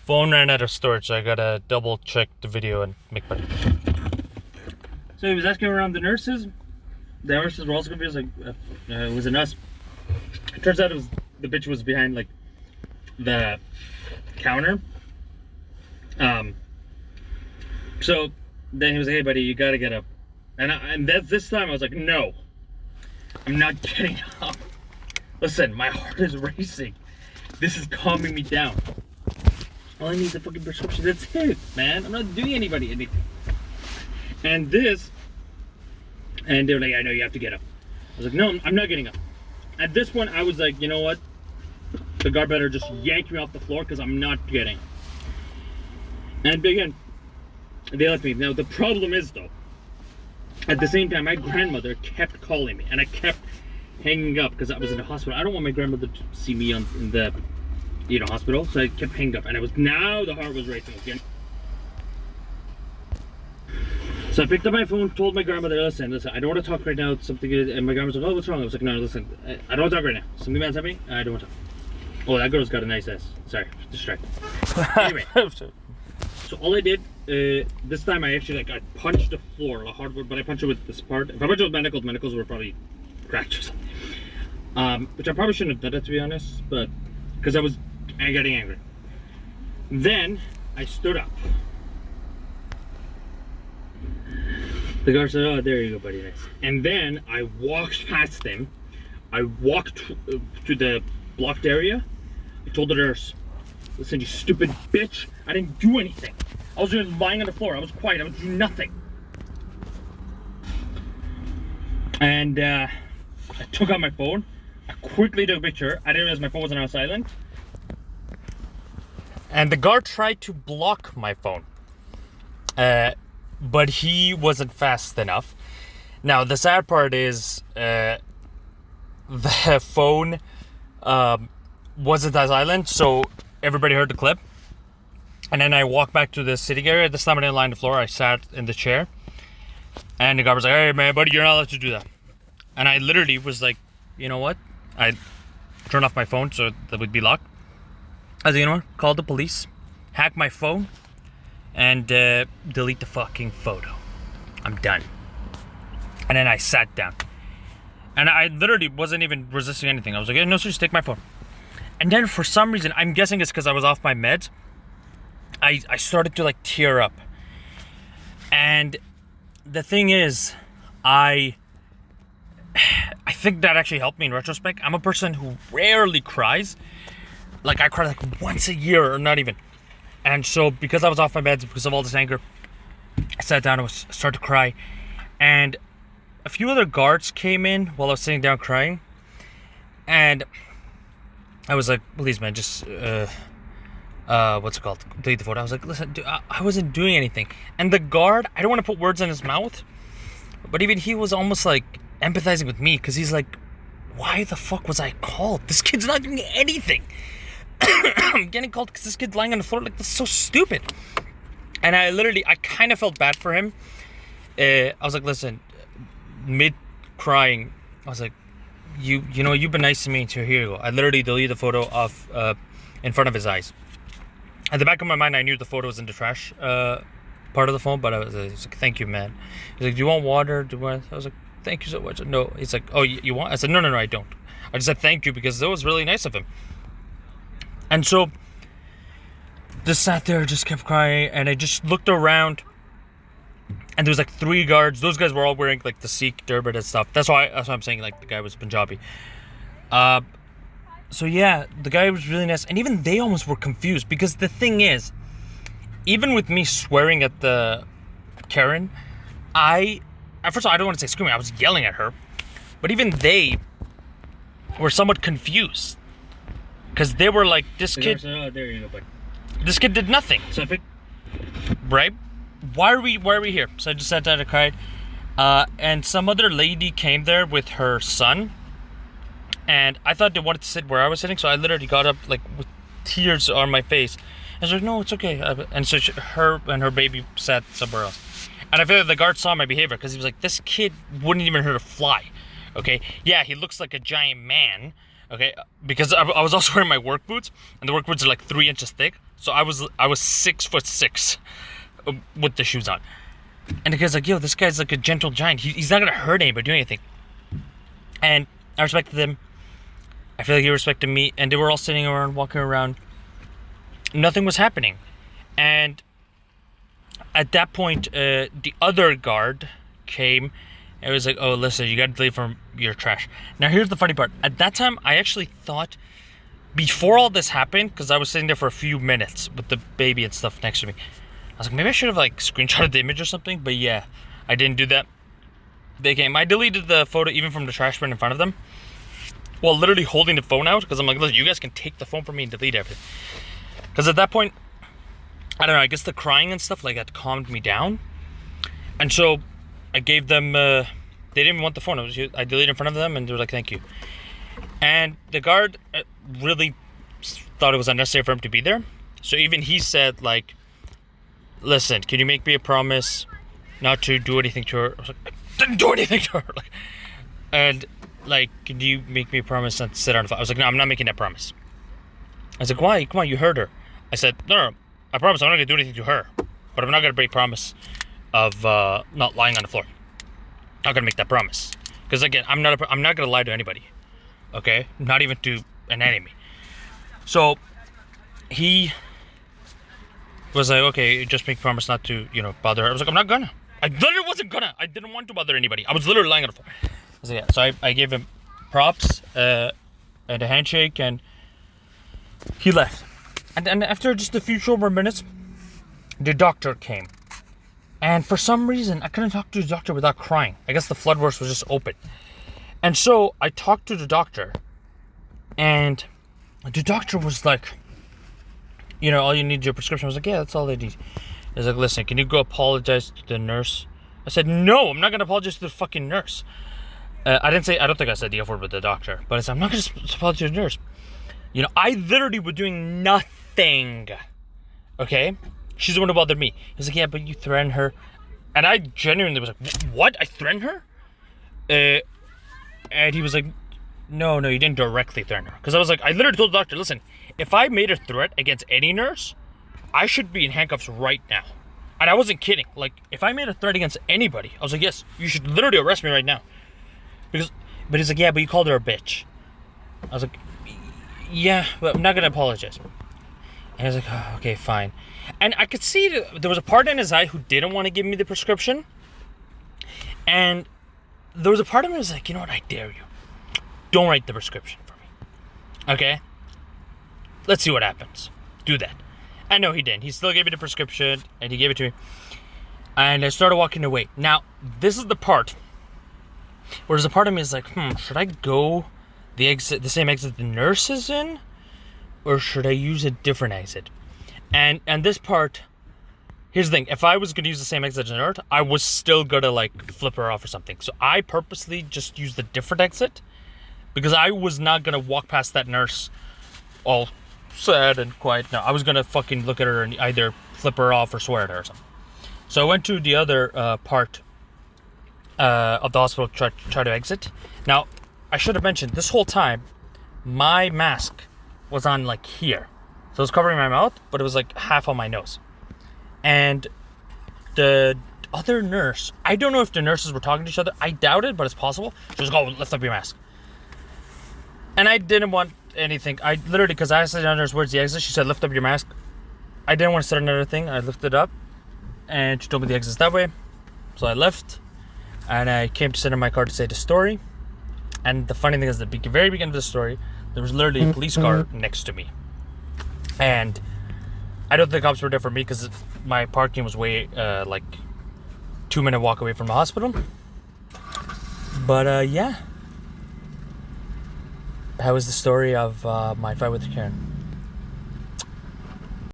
Phone ran out of storage, so I gotta double check the video and make better. So he was asking around the nurses. The nurses were also confused, like, it was a nurse. It turns out the bitch was behind, like, the counter. So then he was like, hey buddy, you gotta get up. And this time I was like, no, I'm not getting up. Listen, my heart is racing. This is calming me down. All I need is a fucking prescription. That's it, man. I'm not doing anybody anything. And they were like, I know you have to get up. I was like, no, I'm not getting up. At this point, I was like, you know what? The guard better just yank me off the floor because I'm not getting up. And again, they left me. Now, the problem is, though, at the same time, my grandmother kept calling me, and I kept hanging up because I was in the hospital. I don't want my grandmother to see me in the hospital, so I kept hanging up, and now the heart was racing again. So I picked up my phone, told my grandmother, listen, I don't want to talk right now, something is, and my grandma was like, oh, what's wrong? I was like, no, listen, I don't want to talk right now. Something bad's happening, I don't want to talk. Oh, that girl's got a nice ass. Sorry, distracted. Anyway, so all I did, this time I actually, I punched the floor, a hardwood, but I punched it with this part. If I punched it with manacles were probably cracked or something. Which I probably shouldn't have done that, to be honest, but, because I was getting angry. Then, I stood up. The guard said, oh, there you go, buddy, nice. And then, I walked past them. I walked to the blocked area. I told the nurse, listen, you stupid bitch, I didn't do anything. I was just lying on the floor. I was quiet. I was doing nothing. And I took out my phone. I quickly took a picture. I didn't realize my phone wasn't on silent. And the guard tried to block my phone. But he wasn't fast enough. Now, the sad part is the phone wasn't on silent, so everybody heard the clip. And then I walked back to the sitting area. This time I didn't lie on the floor. I sat in the chair. And the guy was like, hey, man, buddy, you're not allowed to do that. And I literally was like, you know what? I turned off my phone so that would be locked. I was like, you know what? Call the police, hack my phone, and delete the fucking photo. I'm done. And then I sat down. And I literally wasn't even resisting anything. I was like, no, sir, just take my phone. And then for some reason, I'm guessing it's because I was off my meds, I started to like tear up. And the thing is, I think that actually helped me in retrospect. I'm a person who rarely cries. Like I cry like once a year or not even. And so because I was off my meds, because of all this anger, I sat down and started to cry. And a few other guards came in while I was sitting down crying. And I was like, please man, just what's it called? Delete the photo. I was like, listen, dude, I wasn't doing anything. And the guard, I don't want to put words in his mouth, but even he was almost like empathizing with me because he's like, why the fuck was I called? This kid's not doing anything. I'm getting called because this kid's lying on the floor. Like, that's so stupid. And I kind of felt bad for him. I was like, listen, mid crying, I was like, you know, you've been nice to me, so here you go. I literally deleted the photo of in front of his eyes. At the back of my mind, I knew the photo was in the trash part of the phone, but I was like, thank you, man. He's like, do you want water? I was like, thank you so much. No, he's like, oh, you want? I said, no, I don't. I just said thank you because that was really nice of him. And so, just sat there, just kept crying, and I just looked around, and there was like 3 guards. Those guys were all wearing like the Sikh turban and stuff. That's why I'm saying like the guy was Punjabi. So yeah, the guy was really nice, and even they almost were confused because the thing is, even with me swearing at the Karen, first of all, I don't want to say screaming, I was yelling at her, but even they were somewhat confused because they were like, this kid, there you go, buddy. This kid did nothing. So I picked, right? Why are we here? So I just sat down and cried, and some other lady came there with her son. And I thought they wanted to sit where I was sitting, so I literally got up like with tears on my face. I was like, no, it's okay. And so her and her baby sat somewhere else. And I feel like the guard saw my behavior because he was like, this kid wouldn't even hurt a fly. Okay, yeah, he looks like a giant man. Okay, because I was also wearing my work boots, and the work boots are like 3 inches thick. So I was 6'6" with the shoes on. And the guy's like, yo, this guy's like a gentle giant. He's not gonna hurt anybody, do anything. And I respected them. I feel like he respected me. And they were all sitting around, walking around. Nothing was happening. And at that point, the other guard came. And was like, oh, listen, you gotta leave from your trash. Now, here's the funny part. At that time, I actually thought, before all this happened, because I was sitting there for a few minutes with the baby and stuff next to me, I was like, maybe I should have like screenshotted the image or something. But yeah, I didn't do that. They came. I deleted the photo even from the trash bin in front of them, while literally holding the phone out, because I'm like, listen, you guys can take the phone from me and delete everything. Because at that point, I don't know, I guess the crying and stuff like that calmed me down. And so I gave them, they didn't even want the phone. I deleted in front of them and they were like, thank you. And the guard really thought it was unnecessary for him to be there. So even he said, like, listen, can you make me a promise not to do anything to her? I was like, I didn't do anything to her. Like, and like, can you make me a promise not to sit on the phone? I was like, no, I'm not making that promise. I was like, why? Come on, you heard her. I said, no, I promise I'm not going to do anything to her. But I'm not going to break promise of not lying on the floor. Not going to make that promise. Because again, I'm not going to lie to anybody. Okay? Not even to an enemy. So, he was like, okay, just make a promise not to, bother her. I was like, I'm not gonna. I literally wasn't gonna. I didn't want to bother anybody. I was literally lying on the floor. I was like, yeah. So I gave him props and a handshake, and he left. And after just a few short minutes, the doctor came. And for some reason, I couldn't talk to the doctor without crying. I guess the floodworks was just open. And so I talked to the doctor, and the doctor was like, all you need is your prescription. I was like, yeah, that's all they need. He was like, listen, can you go apologize to the nurse? I said, no, I'm not going to apologize to the fucking nurse. I don't think I said the F word with the doctor, but I said, I'm not going to apologize to the nurse. I literally was doing nothing. Okay? She's the one who bothered me. He was like, yeah, but you threatened her. And I genuinely was like, what? I threatened her? And he was like, no, you didn't directly threaten her. Because I was like, I literally told the doctor, listen, if I made a threat against any nurse, I should be in handcuffs right now. And I wasn't kidding. Like, if I made a threat against anybody, I was like, yes, you should literally arrest me right now. But he's like, yeah, but you called her a bitch. I was like, yeah, but I'm not going to apologize. And he was like, oh, okay, fine. And I could see there was a part in his eye who didn't want to give me the prescription. And there was a part of me that was like, you know what, I dare you. Don't write the prescription for me. Okay? Let's see what happens. Do that. I know he didn't. He still gave me the prescription, and he gave it to me. And I started walking away. Now, this is the part where there's a part of me is like, should I go the same exit the nurse is in? Or should I use a different exit? And this part, here's the thing. If I was going to use the same exit as the nurse, I was still going to, like, flip her off or something. So I purposely just used a different exit, because I was not going to walk past that nurse all sad and quiet. No, I was going to fucking look at her and either flip her off or swear at her or something. So I went to the other part of the hospital to try to exit. Now, I should have mentioned, this whole time, my mask was on, like, here. So it was covering my mouth, but it was, like, half on my nose. And the other nurse, I don't know if the nurses were talking to each other. I doubt it, but it's possible. She was like, oh, lift up your mask. And I didn't want anything. I literally, because I asked the nurse, where's the exit? She said, lift up your mask. I didn't want to start another thing. I lifted it up, and she told me the exit's that way. So I left, and I came to sit in my car to say the story. And the funny thing is, at the very beginning of the story, there was literally a police car next to me. And I don't think the cops were there for me, because my parking was way, 2-minute walk away from the hospital. But, yeah. That was the story of my fight with Karen.